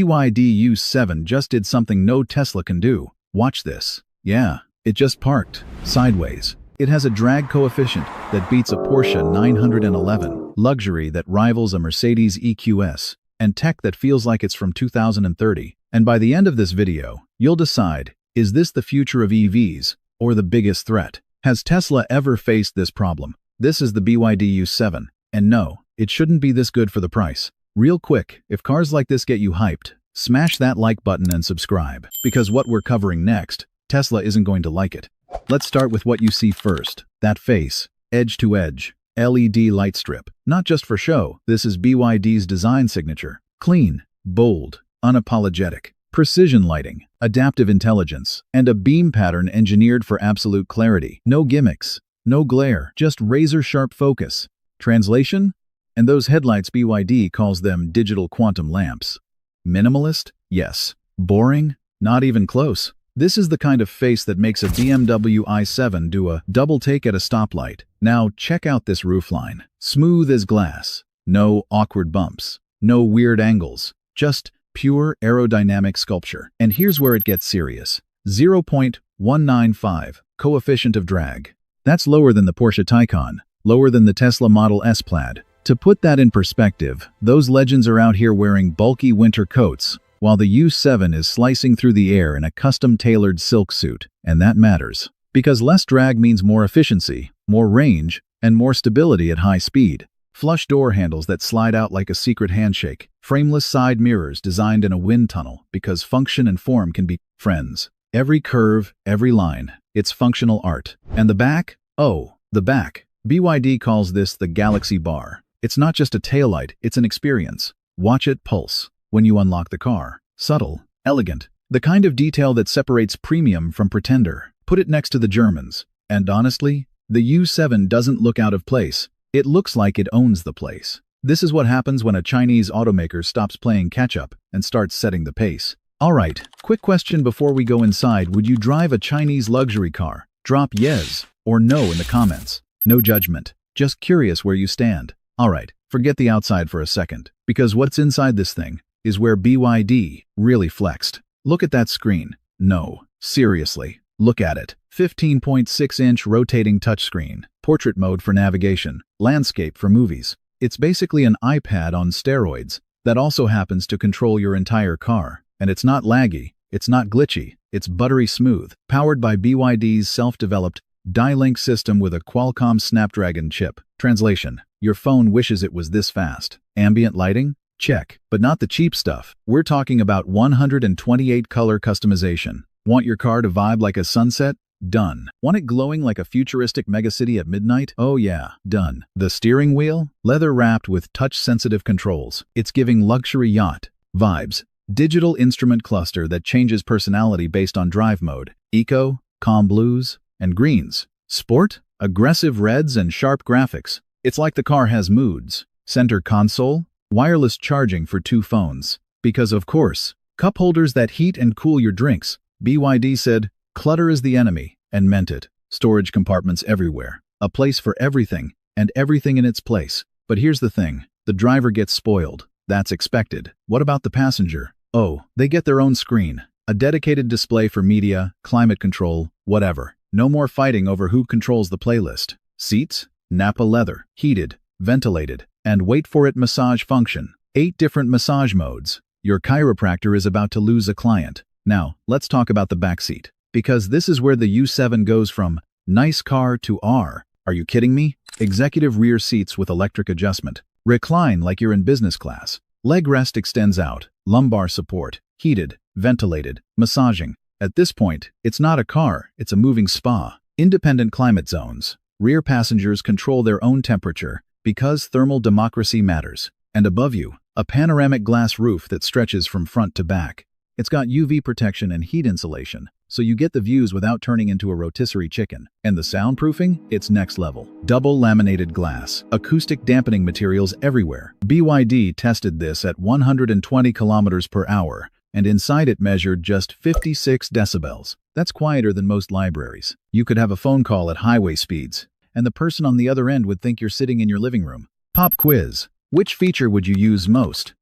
BYD U7 just did something no Tesla can do. Watch this. Yeah, it just parked sideways. It has a drag coefficient that beats a Porsche 911, luxury that rivals a Mercedes EQS, and tech that feels like it's from 2030. And by the end of this video, you'll decide, is this the future of EVs or the biggest threat? Has Tesla ever faced this problem? This is the BYD U7, and no, it shouldn't be this good for the price. Real quick, if cars like this get you hyped, smash that like button and subscribe, because what we're covering next, Tesla isn't going to like it. Let's start with what you see first. That face, edge-to-edge, LED light strip. Not just for show, this is BYD's design signature. Clean, bold, unapologetic. Precision lighting, adaptive intelligence, and a beam pattern engineered for absolute clarity. No gimmicks, no glare, just razor-sharp focus. Translation? And those headlights, BYD calls them digital quantum lamps. Minimalist? Yes. Boring? Not even close. This is the kind of face that makes a BMW i7 do a double take at a stoplight. Now check out this roofline. Smooth as glass. No awkward bumps. No weird angles. Just pure aerodynamic sculpture. And here's where it gets serious. 0.195 coefficient of drag. That's lower than the Porsche Taycan. Lower than the Tesla Model S Plaid. To put that in perspective, those legends are out here wearing bulky winter coats, while the U7 is slicing through the air in a custom-tailored silk suit. And that matters, because less drag means more efficiency, more range, and more stability at high speed. Flush door handles that slide out like a secret handshake. Frameless side mirrors designed in a wind tunnel, because function and form can be friends. Every curve, every line, it's functional art. And the back? Oh, the back. BYD calls this the Galaxy Bar. It's not just a taillight, it's an experience. Watch it pulse when you unlock the car. Subtle, elegant, the kind of detail that separates premium from pretender. Put it next to the Germans. And honestly, the U7 doesn't look out of place. It looks like it owns the place. This is what happens when a Chinese automaker stops playing catch-up and starts setting the pace. Alright, quick question before we go inside. Would you drive a Chinese luxury car? Drop yes or no in the comments. No judgment. Just curious where you stand. Alright, forget the outside for a second, because what's inside this thing is where BYD really flexed. Look at that screen. No, seriously, look at it. 15.6-inch rotating touchscreen, portrait mode for navigation, landscape for movies. It's basically an iPad on steroids that also happens to control your entire car. And it's not laggy, it's not glitchy, it's buttery smooth, powered by BYD's self-developed D-Link system with a Qualcomm Snapdragon chip. Translation: your phone wishes it was this fast. Ambient lighting? Check. But not the cheap stuff. We're talking about 128 color customization. Want your car to vibe like a sunset? Done. Want it glowing like a futuristic megacity at midnight? Oh yeah, done. The steering wheel? Leather wrapped with touch-sensitive controls. It's giving luxury yacht vibes. Digital instrument cluster that changes personality based on drive mode. Eco, calm blues, and greens. Sport? Aggressive reds and sharp graphics. It's like the car has moods. Center console? Wireless charging for 2 phones. Because of course, cup holders that heat and cool your drinks. BYD said, clutter is the enemy, and meant it. Storage compartments everywhere. A place for everything, and everything in its place. But here's the thing. The driver gets spoiled. That's expected. What about the passenger? Oh, they get their own screen. A dedicated display for media, climate control, whatever. No more fighting over who controls the playlist. Seats? Nappa leather. Heated, ventilated, and wait for it, massage function. 8 different massage modes. Your chiropractor is about to lose a client. Now, let's talk about the backseat. Because this is where the U7 goes from nice car to R. Are you kidding me? Executive rear seats with electric adjustment. Recline like you're in business class. Leg rest extends out. Lumbar support. Heated, ventilated, massaging. At this point, it's not a car, it's a moving spa. Independent climate zones. Rear passengers control their own temperature, because thermal democracy matters. And above you, a panoramic glass roof that stretches from front to back. It's got UV protection and heat insulation, so you get the views without turning into a rotisserie chicken. And the soundproofing? It's next level. Double laminated glass, acoustic dampening materials everywhere. BYD tested this at 120 kilometers per hour, and inside it measured just 56 decibels. That's quieter than most libraries. You could have a phone call at highway speeds, and the person on the other end would think you're sitting in your living room. Pop quiz. Which feature would you use most?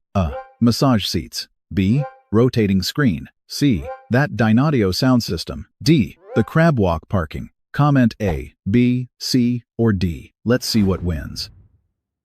Massage seats. B. Rotating screen. C. That Dynaudio sound system. D. The crab walk parking. Comment A, B, C, or D. Let's see what wins.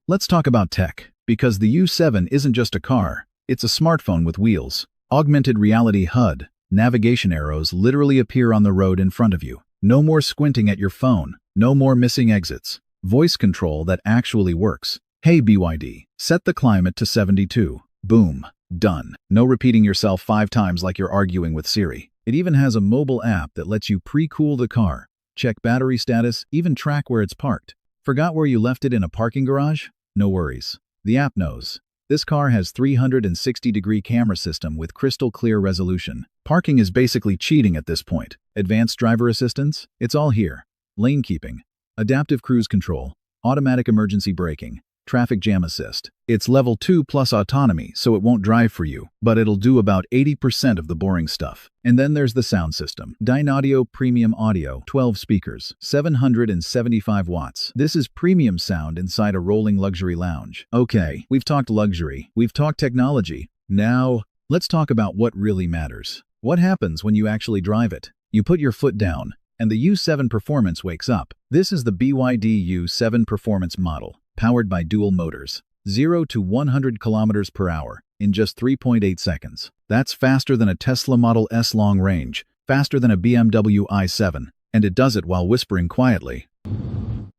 Let's talk about tech, because the U7 isn't just a car, it's a smartphone with wheels. Augmented reality HUD. Navigation arrows literally appear on the road in front of you. No more squinting at your phone. No more missing exits. Voice control that actually works. Hey BYD, set the climate to 72. Boom. Done. No repeating yourself 5 times like you're arguing with Siri. It even has a mobile app that lets you pre-cool the car, check battery status, even track where it's parked. Forgot where you left it in a parking garage? No worries. The app knows. This car has 360-degree camera system with crystal clear resolution. Parking is basically cheating at this point. Advanced driver assistance? It's all here. Lane keeping, adaptive cruise control, automatic emergency braking, traffic jam assist. It's level 2 plus autonomy, so it won't drive for you, but it'll do about 80% of the boring stuff. And then there's the sound system. Dynaudio Premium Audio, 12 speakers, 775 watts. This is premium sound inside a rolling luxury lounge. Okay, we've talked luxury, we've talked technology. Now, let's talk about what really matters. What happens when you actually drive it? You put your foot down, and the U7 Performance wakes up. This is the BYD U7 Performance model, powered by dual motors. 0 to 100 kilometers per hour in just 3.8 seconds. That's faster than a Tesla Model S long range, faster than a BMW i7, and it does it while whispering quietly.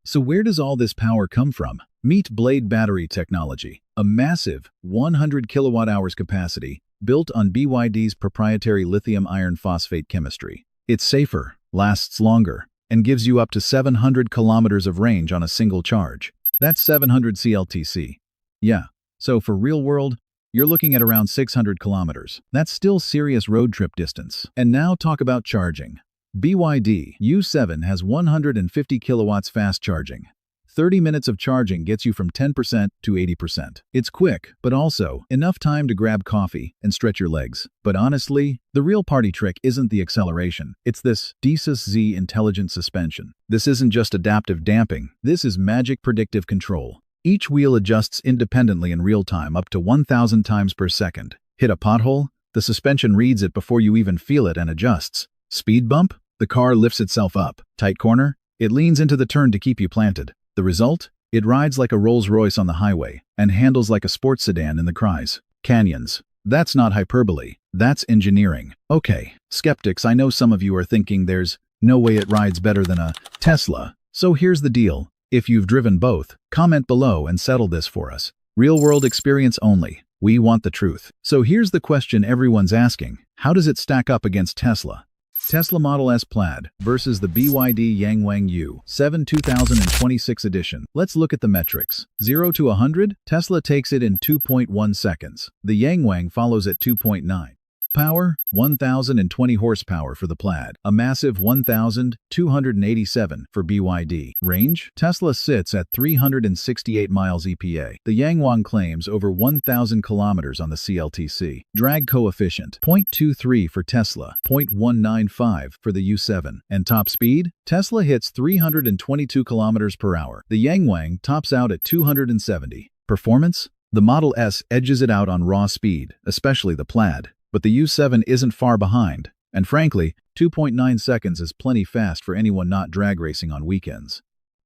So where does all this power come from? Meet Blade battery technology, a massive 100 kilowatt-hours capacity built on BYD's proprietary lithium iron phosphate chemistry. It's safer, lasts longer, and gives you up to 700 kilometers of range on a single charge. That's 700 CLTC. Yeah, so for real world, you're looking at around 600 kilometers. That's still serious road trip distance. And now talk about charging. BYD U7 has 150 kilowatts fast charging. 30 minutes of charging gets you from 10% to 80%. It's quick, but also enough time to grab coffee and stretch your legs. But honestly, the real party trick isn't the acceleration. It's this DiSus-Z intelligent suspension. This isn't just adaptive damping. This is magic predictive control. Each wheel adjusts independently in real time up to 1,000 times per second. Hit a pothole? The suspension reads it before you even feel it and adjusts. Speed bump? The car lifts itself up. Tight corner? It leans into the turn to keep you planted. The result? It rides like a Rolls-Royce on the highway and handles like a sports sedan in the cries. Canyons. That's not hyperbole. That's engineering. Okay, skeptics, I know some of you are thinking there's no way it rides better than a Tesla. So here's the deal. If you've driven both, comment below and settle this for us. Real-world experience only. We want the truth. So here's the question everyone's asking. How does it stack up against Tesla? Tesla Model S Plaid versus the BYD YangWang U7 2026 edition. Let's look at the metrics. 0 to 100, Tesla takes it in 2.1 seconds. The YangWang follows at 2.9. Power, 1,020 horsepower for the Plaid, a massive 1,287 for BYD. Range, Tesla sits at 368 miles EPA. The YangWang claims over 1,000 kilometers on the CLTC. Drag coefficient, 0.23 for Tesla, 0.195 for the U7. And top speed, Tesla hits 322 kilometers per hour. The YangWang tops out at 270. Performance, the Model S edges it out on raw speed, especially the Plaid. But the U7 isn't far behind, and frankly, 2.9 seconds is plenty fast for anyone not drag racing on weekends.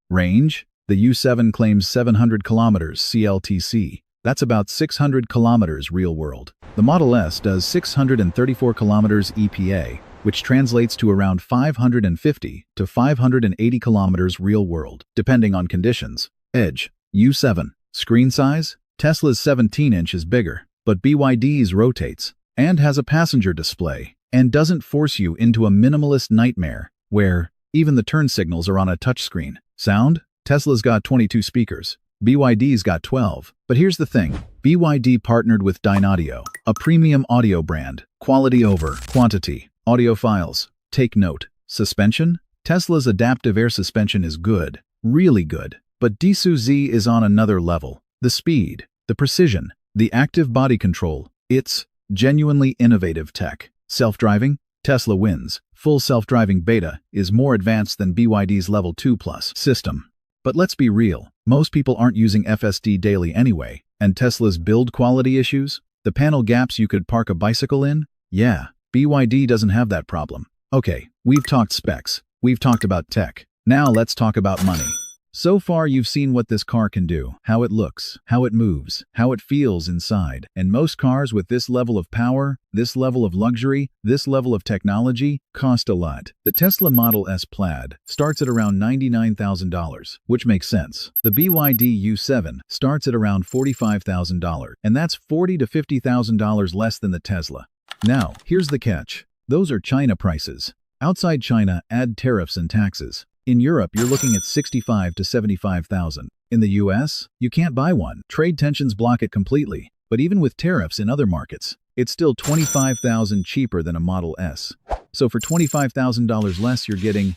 Range, the U7 claims 700 kilometers CLTC. That's about 600 kilometers real world. The Model S does 634 kilometers EPA, which translates to around 550 to 580 kilometers real world, depending on conditions. Edge, U7. Screen size, Tesla's 17 inches bigger, but BYD's rotates and has a passenger display, and doesn't force you into a minimalist nightmare where even the turn signals are on a touchscreen. Sound? Tesla's got 22 speakers. BYD's got 12. But here's the thing. BYD partnered with Dynaudio, a premium audio brand. Quality over quantity. Audiophiles, take note. Suspension? Tesla's adaptive air suspension is good. Really good. But DiSus-Z is on another level. The speed, the precision, the active body control. It's genuinely innovative tech. Self-driving? Tesla wins. Full self-driving beta is more advanced than BYD's Level 2 Plus system. But let's be real, most people aren't using FSD daily anyway, and Tesla's build quality issues? The panel gaps you could park a bicycle in? Yeah, BYD doesn't have that problem. Okay, we've talked specs. We've talked about tech. Now let's talk about money. So far you've seen what this car can do, how it looks, how it moves, how it feels inside. And most cars with this level of power, this level of luxury, this level of technology, cost a lot. The Tesla Model S Plaid starts at around $99,000, which makes sense. The BYD U7 starts at around $45,000, and that's $40,000 to $50,000 less than the Tesla. Now, here's the catch. Those are China prices. Outside China, add tariffs and taxes. In Europe, you're looking at $65,000 to $75,000. In the US, you can't buy one. Trade tensions block it completely. But even with tariffs in other markets, it's still $25,000 cheaper than a Model S. So for $25,000 less, you're getting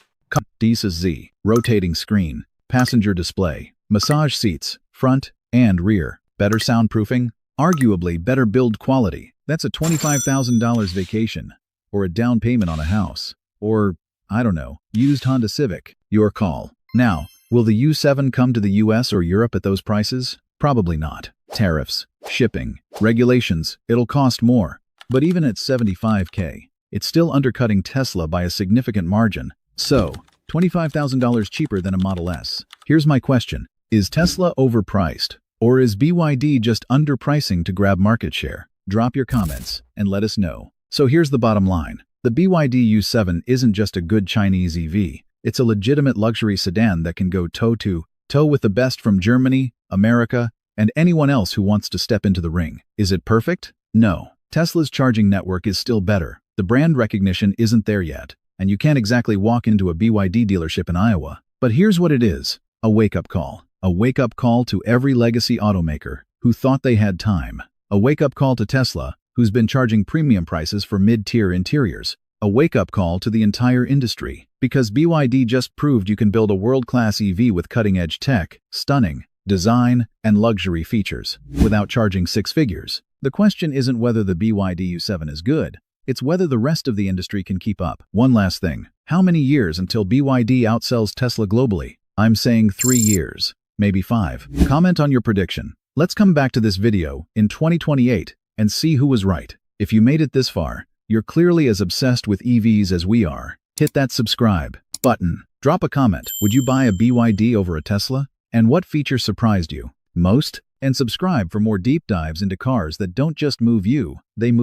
DiSus-Z, rotating screen, passenger display, massage seats, front and rear, better soundproofing, arguably better build quality. That's a $25,000 vacation, or a down payment on a house, or I don't know, used Honda Civic. Your call. Now, will the U7 come to the US or Europe at those prices? Probably not. Tariffs, shipping, regulations, it'll cost more. But even at $75K, it's still undercutting Tesla by a significant margin. So, $25,000 cheaper than a Model S. Here's my question. Is Tesla overpriced? Or is BYD just underpricing to grab market share? Drop your comments and let us know. So here's the bottom line. The BYD U7 isn't just a good Chinese EV, it's a legitimate luxury sedan that can go toe-to-toe with the best from Germany, America, and anyone else who wants to step into the ring. Is it perfect? No. Tesla's charging network is still better. The brand recognition isn't there yet, and you can't exactly walk into a BYD dealership in Iowa. But here's what it is, a wake-up call. A wake-up call to every legacy automaker who thought they had time. A wake-up call to Tesla, who's been charging premium prices for mid-tier interiors. A wake-up call to the entire industry, because BYD just proved you can build a world-class EV with cutting-edge tech, stunning design, and luxury features, without charging six figures. The question isn't whether the BYD U7 is good, it's whether the rest of the industry can keep up. One last thing, how many years until BYD outsells Tesla globally? I'm saying 3 years, maybe 5. Comment on your prediction. Let's come back to this video in 2028 and see who was right. If you made it this far, you're clearly as obsessed with EVs as we are. Hit that subscribe button. Drop a comment. Would you buy a BYD over a Tesla? And what feature surprised you most? And subscribe for more deep dives into cars that don't just move you, they move